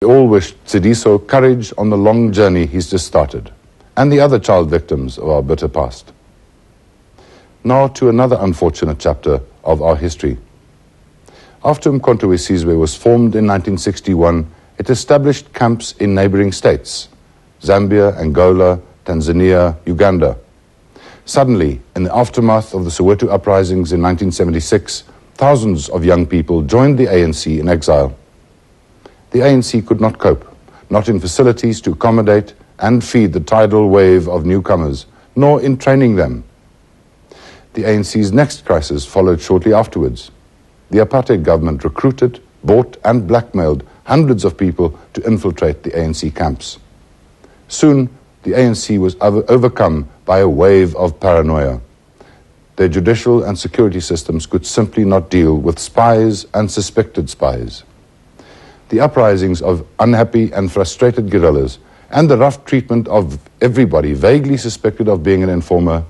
We all wish Tsidiso courage on the long journey he's just started, and the other child victims of our bitter past. Now to another unfortunate chapter of our history. After Mbokodo was formed in 1961, it established camps in neighbouring states, Zambia, Angola, Tanzania, Uganda. Suddenly, in the aftermath of the Soweto uprisings in 1976, thousands of young people joined the ANC in exile. The ANC could not cope, not in facilities to accommodate and feed the tidal wave of newcomers, nor in training them. The ANC's next crisis followed shortly afterwards. The apartheid government recruited, bought and blackmailed hundreds of people to infiltrate the ANC camps. Soon, the ANC was overcome by a wave of paranoia. Their judicial and security systems could simply not deal with spies and suspected spies. The uprisings of unhappy and frustrated guerrillas and the rough treatment of everybody vaguely suspected of being an informer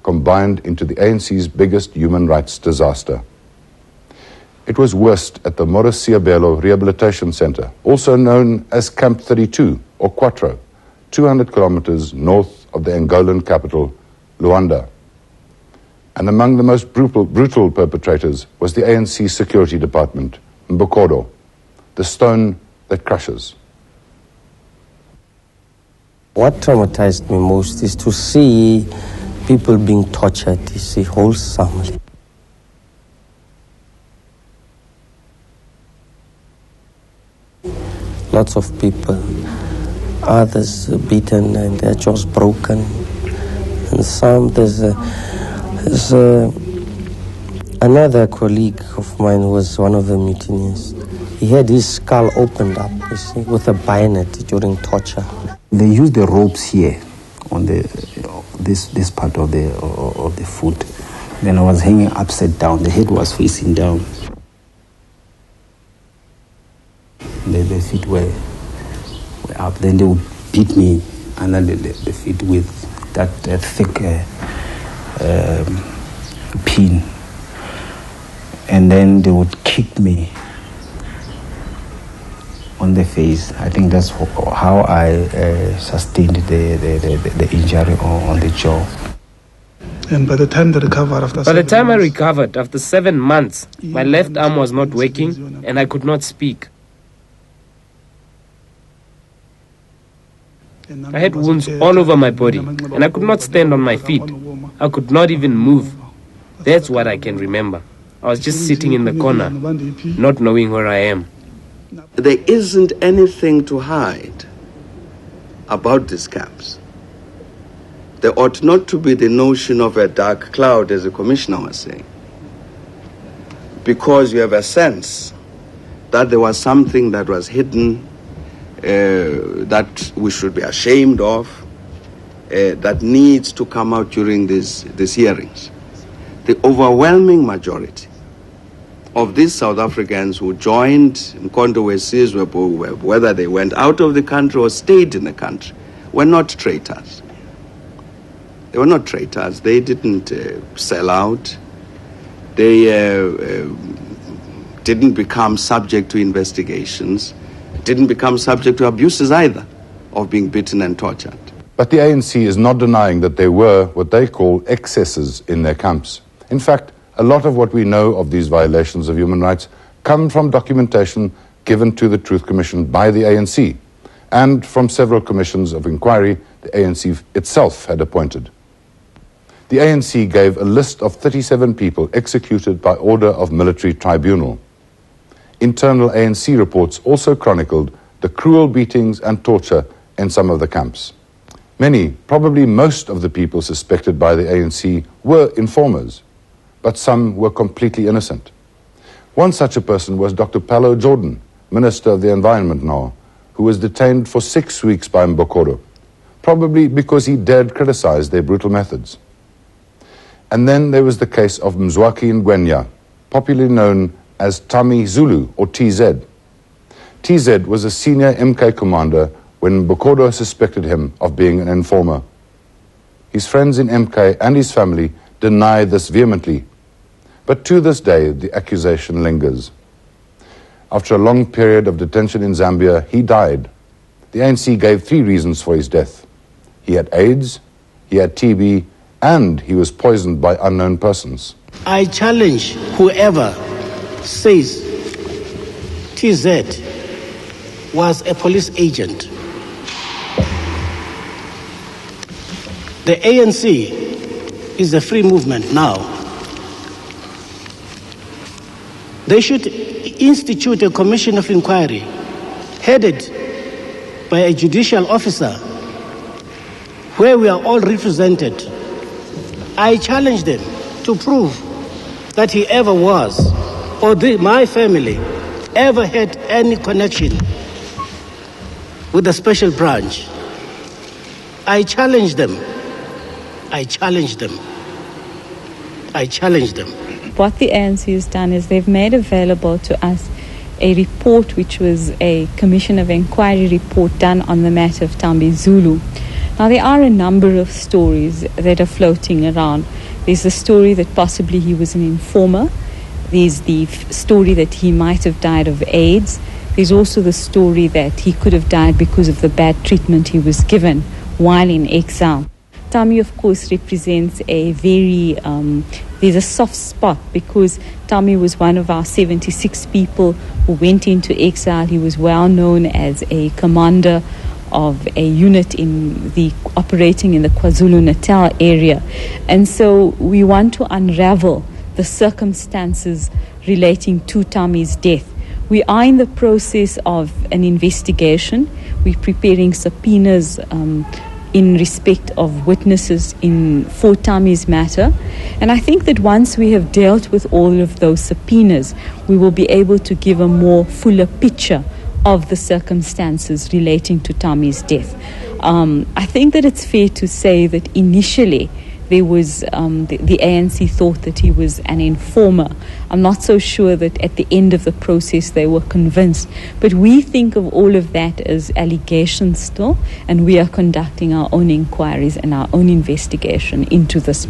combined into the ANC's biggest human rights disaster. It was worst at the Morris Seabelo Rehabilitation Center, also known as Camp 32 or Quatro, 200 kilometres north of the Angolan capital, Luanda. And among the most brutal perpetrators was the ANC security department, Mbokodo, the stone that crushes. What traumatized me most is to see people being tortured, you see, wholesomely. Lots of people, others beaten and their jaws broken, and some, there's another colleague of mine who was one of the mutineers. He had his skull opened up, you see, with a bayonet during torture. They used the ropes here on this part of the foot. Then I was hanging upside down. The head was facing down. The feet were up. Then they would beat me under the feet with that thick pin. And then they would kick me on the face. I think that's how I sustained the injury on the jaw. And by the time I recovered after 7 months, my left arm was not working and I could not speak. I had wounds all over my body and I could not stand on my feet. I could not even move. That's what I can remember. I was just sitting in the corner, not knowing where I am. There isn't anything to hide about these camps. There ought not to be the notion of a dark cloud, as the commissioner was saying, because you have a sense that there was something that was hidden, that we should be ashamed of, that needs to come out during these hearings. The overwhelming majority of these South Africans who joined Mbokodo, whether they went out of the country or stayed in the country, were not traitors. They were not traitors. They didn't sell out. They didn't become subject to investigations, didn't become subject to abuses either, of being beaten and tortured. But the ANC is not denying that there were what they call excesses in their camps. In fact, a lot of what we know of these violations of human rights come from documentation given to the Truth Commission by the ANC and from several commissions of inquiry the ANC itself had appointed. The ANC gave a list of 37 people executed by order of military tribunal. Internal ANC reports also chronicled the cruel beatings and torture in some of the camps. Many, probably most of the people suspected by the ANC were informers, but some were completely innocent. One such a person was Dr. Pallo Jordan, Minister of the Environment now, who was detained for 6 weeks by Mbokodo, probably because he dared criticize their brutal methods. And then there was the case of Mzwaki Ngwenya, popularly known as Tommy Zulu, or TZ. TZ was a senior MK commander when Mbokodo suspected him of being an informer. His friends in MK and his family deny this vehemently, but to this day the accusation lingers. After a long period of detention in Zambia, he died. The ANC gave 3 reasons for his death. He had AIDS, he had TB, and he was poisoned by unknown persons. I challenge whoever says TZ was a police agent. The ANC is a free movement now. They should institute a commission of inquiry headed by a judicial officer where we are all represented. I challenge them to prove that he ever was, or my family ever had any connection with the special branch. I challenge them. I challenge them. I challenge them. What the ANC has done is they've made available to us a report which was a Commission of Inquiry report done on the matter of Tommy Zulu. Now there are a number of stories that are floating around. There's the story that possibly he was an informer. There's the story that he might have died of AIDS. There's also the story that he could have died because of the bad treatment he was given while in exile. Tommy, of course, represents a very, there's a soft spot because Tommy was one of our 76 people who went into exile. He was well known as a commander of a unit operating in the KwaZulu-Natal area. And so we want to unravel the circumstances relating to Tommy's death. We are in the process of an investigation. We're preparing subpoenas in respect of witnesses for Tommy's matter. And I think that once we have dealt with all of those subpoenas, we will be able to give a more fuller picture of the circumstances relating to Tommy's death. I think that it's fair to say that initially there was the ANC thought that he was an informer. I'm not so sure that at the end of the process they were convinced. But we think of all of that as allegations still, and we are conducting our own inquiries and our own investigation into this.